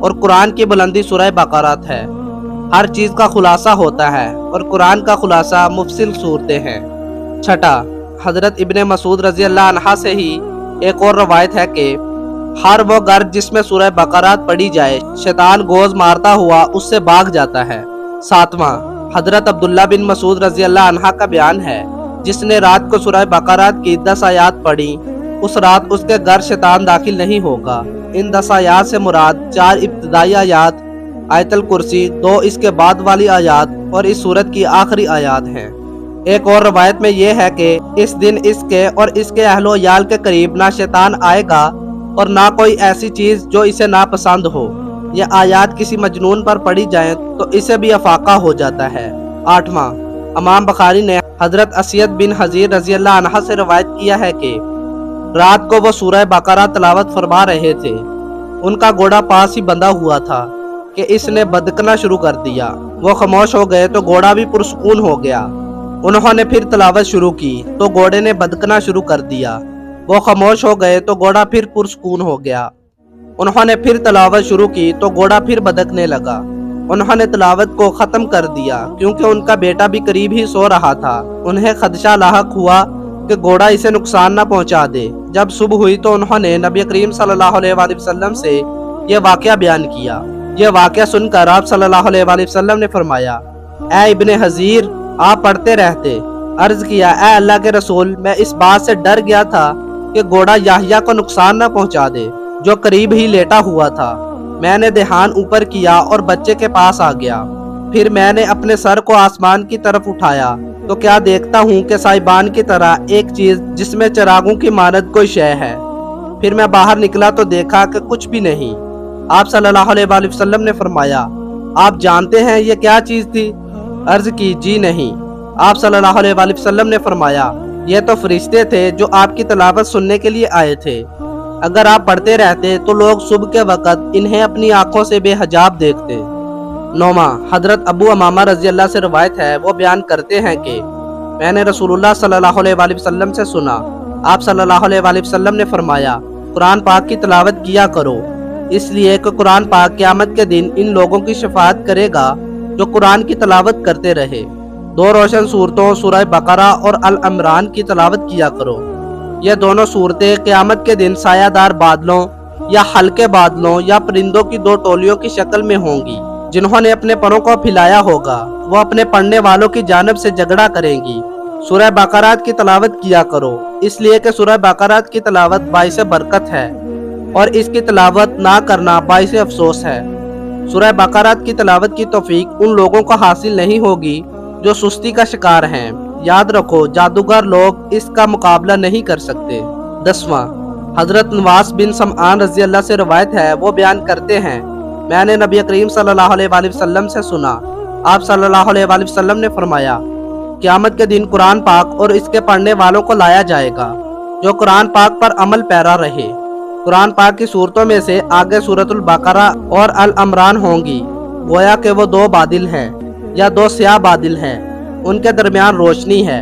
اور قرآن کی بلندی سورہ بقرات ہے۔ ہر چیز کا خلاصہ ہوتا ہے اور قرآن کا خلاصہ مفصل صورتیں ہیں۔ چھٹا، حضرت ابن مسعود رضی اللہ عنہ سے ہی ایک اور روایت ہے کہ ہر وہ گھر جس میں سورہ بقرات پڑھی جائے شیطان گوز مارتا ہوا اس سے بھاگ جاتا ہے۔ ساتواں، حضرت عبداللہ بن مسعود رضی اللہ عنہ کا بیان ہے، جس نے رات کو سورہ بقرات کی 10 آیات پڑھی اس رات اس کے گھر شیطان داخل نہیں ہوگا۔ ان 10 آیات سے مراد 4 ابتدائی آیات، آیت الکرسی، 2 اس کے بعد والی آیات اور اس سورت کی آخری آیات ہیں۔ ایک اور روایت میں یہ ہے کہ اس دن اس کے اور اس کے اہل و عیال کے قریب نہ شیطان آئے گا اور نہ کوئی ایسی چیز جو اسے ناپسند ہو۔ یہ آیات کسی مجنون پر پڑھی جائیں تو اسے بھی افاقہ ہو جاتا ہے۔ آٹھواں، امام بخاری نے حضرت اسید بن حضیر رضی اللہ عنہ سے روایت کیا ہے کہ رات کو وہ سورہ بقرہ تلاوت فرما رہے تھے، ان کا گھوڑا پاس ہی بندھا ہوا تھا کہ اس نے بدکنا شروع کر دیا۔ وہ خاموش ہو گئے تو گھوڑا بھی پرسکون ہو گیا۔ انہوں نے پھر تلاوت شروع کی تو گھوڑے نے بدکنا شروع کر دیا۔ وہ خاموش ہو گئے تو گھوڑا پھر پرسکون ہو گیا۔ انہوں نے پھر تلاوت شروع کی تو گھوڑا پھر بدکنے لگا۔ انہوں نے تلاوت کو ختم کر دیا کیونکہ ان کا بیٹا بھی قریب ہی سو رہا تھا۔ انہیں خدشہ لاحق ہوا کہ گھوڑا اسے نقصان نہ پہنچا دے۔ جب صبح ہوئی تو انہوں نے نبی کریم صلی اللہ علیہ وآلہ وسلم سے یہ واقعہ بیان کیا۔ یہ واقعہ سن کر آپ صلی اللہ علیہ وآلہ وسلم نے فرمایا، اے ابن حضیر، آپ پڑھتے رہتے۔ عرض کیا، اے اللہ کے رسول، میں اس بات سے ڈر گیا تھا کہ گھوڑا یحییٰ کو نقصان نہ پہنچا دے جو قریب ہی لیٹا ہوا تھا۔ میں نے دھیان اوپر کیا اور بچے کے پاس آ گیا۔ پھر میں نے اپنے سر کو آسمان کی طرف اٹھایا تو کیا دیکھتا ہوں کہ سائبان کی طرح ایک چیز جس میں چراغوں کی مانند کوئی شے ہے۔ پھر میں باہر نکلا تو دیکھا کہ کچھ بھی نہیں۔ آپ صلی اللہ علیہ وآلہ وسلم نے فرمایا، آپ جانتے ہیں یہ کیا چیز تھی؟ عرض کی، جی نہیں۔ آپ صلی اللہ علیہ وآلہ وسلم نے فرمایا، یہ تو فرشتے تھے جو آپ کی تلاوت سننے کے لیے آئے تھے۔ اگر آپ پڑھتے رہتے تو لوگ صبح کے وقت انہیں اپنی آنکھوں سے بے حجاب دیکھتے۔ نوواں، حضرت ابو امامہ رضی اللہ سے روایت ہے، وہ بیان کرتے ہیں کہ میں نے رسول اللہ صلی اللہ علیہ وآلہ وسلم سے سنا، آپ صلی اللہ علیہ وآلہ وسلم نے فرمایا، قرآن پاک کی تلاوت کیا کرو، اس لیے کہ قرآن پاک قیامت کے دن ان لوگوں کی شفاعت کرے گا جو قرآن کی تلاوت کرتے رہے۔ 2 روشن صورتوں سورہ بقرہ اور العمران کی تلاوت کیا کرو۔ یہ دونوں صورتیں قیامت کے دن سایہ دار بادلوں یا ہلکے بادلوں یا پرندوں کی 2 ٹولیوں کی شکل میں ہوں گی، جنہوں نے اپنے پروں کو پھیلایا ہوگا، وہ اپنے پڑھنے والوں کی جانب سے جھگڑا کریں گی۔ سورہ بقرات کی تلاوت کیا کرو، اس لیے کہ سورہ بقرات کی تلاوت باعث برکت ہے اور اس کی تلاوت نہ کرنا باعث افسوس ہے۔ سورہ بقرات کی تلاوت کی توفیق ان لوگوں کو حاصل نہیں ہوگی جو سستی کا شکار ہیں۔ یاد رکھو، جادوگر لوگ اس کا مقابلہ نہیں کر سکتے۔ 10واں، حضرت نواس بن سمعان رضی اللہ سے روایت ہے، وہ بیان کرتے ہیں، میں نے نبی کریم صلی اللہ علیہ وآلہ وسلم سے سنا، آپ صلی اللہ علیہ وآلہ وسلم نے فرمایا، قیامت کے دن قرآن پاک اور اس کے پڑھنے والوں کو لایا جائے گا جو قرآن پاک پر عمل پیرا رہے۔ قرآن پاک کی صورتوں میں سے آگے سورۃ البقرہ اور العمران ہوں گی، گویا کہ وہ 2 بادل ہیں یا 2 سیاہ بادل ہیں، ان کے درمیان روشنی ہے،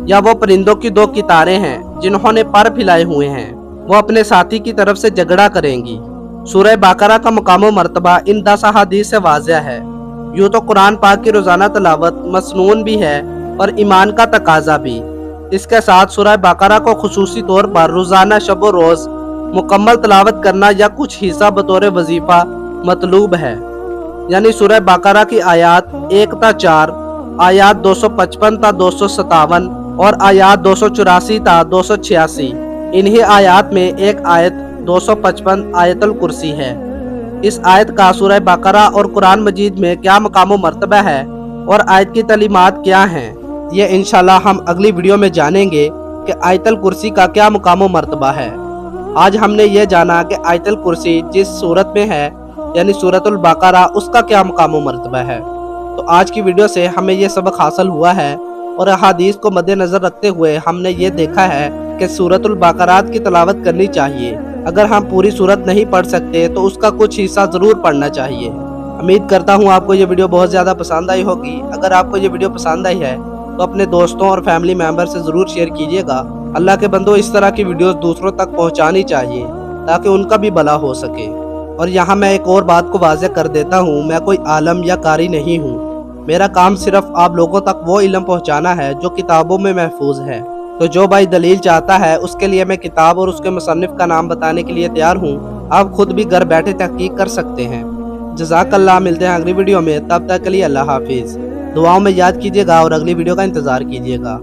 یا وہ پرندوں کی 2 قطاریں ہیں جنہوں نے پر پھیلائے ہوئے ہیں، وہ اپنے ساتھی کی طرف سے جھگڑا کریں گی۔ سورہ بقرہ کا مقام و مرتبہ ان 10 احادیث سے واضح ہے۔ یوں تو قرآن پاک کی روزانہ تلاوت مسنون بھی ہے اور ایمان کا تقاضا بھی۔ اس کے ساتھ سورہ بقرہ کو خصوصی طور پر روزانہ شب و روز مکمل تلاوت کرنا یا کچھ حصہ بطور وظیفہ مطلوب ہے۔ یعنی سورہ بقرہ کی آیات 1 تا 4، آیات 255 تا 257 اور آیات 284 تا 286، انہی آیات میں ایک آیت 255 آیت الکرسی ہے۔ اس آیت کا سورہ بقرہ اور قرآن مجید میں کیا مقام و مرتبہ ہے اور آیت کی تعلیمات کیا ہیں، یہ انشاءاللہ ہم اگلی ویڈیو میں جانیں گے کہ آیت الکرسی کا کیا مقام و مرتبہ ہے۔ آج ہم نے یہ جانا کہ آیت الکرسی جس صورت میں ہے یعنی سورۃ البقرہ، اس کا کیا مقام و مرتبہ ہے۔ تو آج کی ویڈیو سے ہمیں یہ سبق حاصل ہوا ہے اور احادیث کو مد نظر رکھتے ہوئے ہم نے یہ دیکھا ہے کہ سورۃ البقرات کی تلاوت کرنی چاہیے۔ اگر ہم پوری سورت نہیں پڑھ سکتے تو اس کا کچھ حصہ ضرور پڑھنا چاہیے۔ امید کرتا ہوں آپ کو یہ ویڈیو بہت زیادہ پسند آئی ہوگی۔ اگر آپ کو یہ ویڈیو پسند آئی ہے تو اپنے دوستوں اور فیملی ممبر سے ضرور شیئر کیجیے گا۔ اللہ کے بندوں، اس طرح کی ویڈیوز دوسروں تک پہنچانی چاہیے تاکہ ان کا بھی بھلا ہو سکے۔ اور یہاں میں ایک اور بات کو واضح کر دیتا ہوں، میں کوئی عالم یا قاری نہیں ہوں۔ میرا کام صرف آپ لوگوں تک وہ علم پہنچانا ہے جو کتابوں میں محفوظ ہے۔ تو جو بھائی دلیل چاہتا ہے اس کے لیے میں کتاب اور اس کے مصنف کا نام بتانے کے لیے تیار ہوں۔ آپ خود بھی گھر بیٹھے تحقیق کر سکتے ہیں۔ جزاک اللہ، ملتے ہیں اگلی ویڈیو میں، تب تک کے لیے اللہ حافظ۔ دعاؤں میں یاد کیجیے گا اور اگلی ویڈیو کا انتظار کیجیے گا۔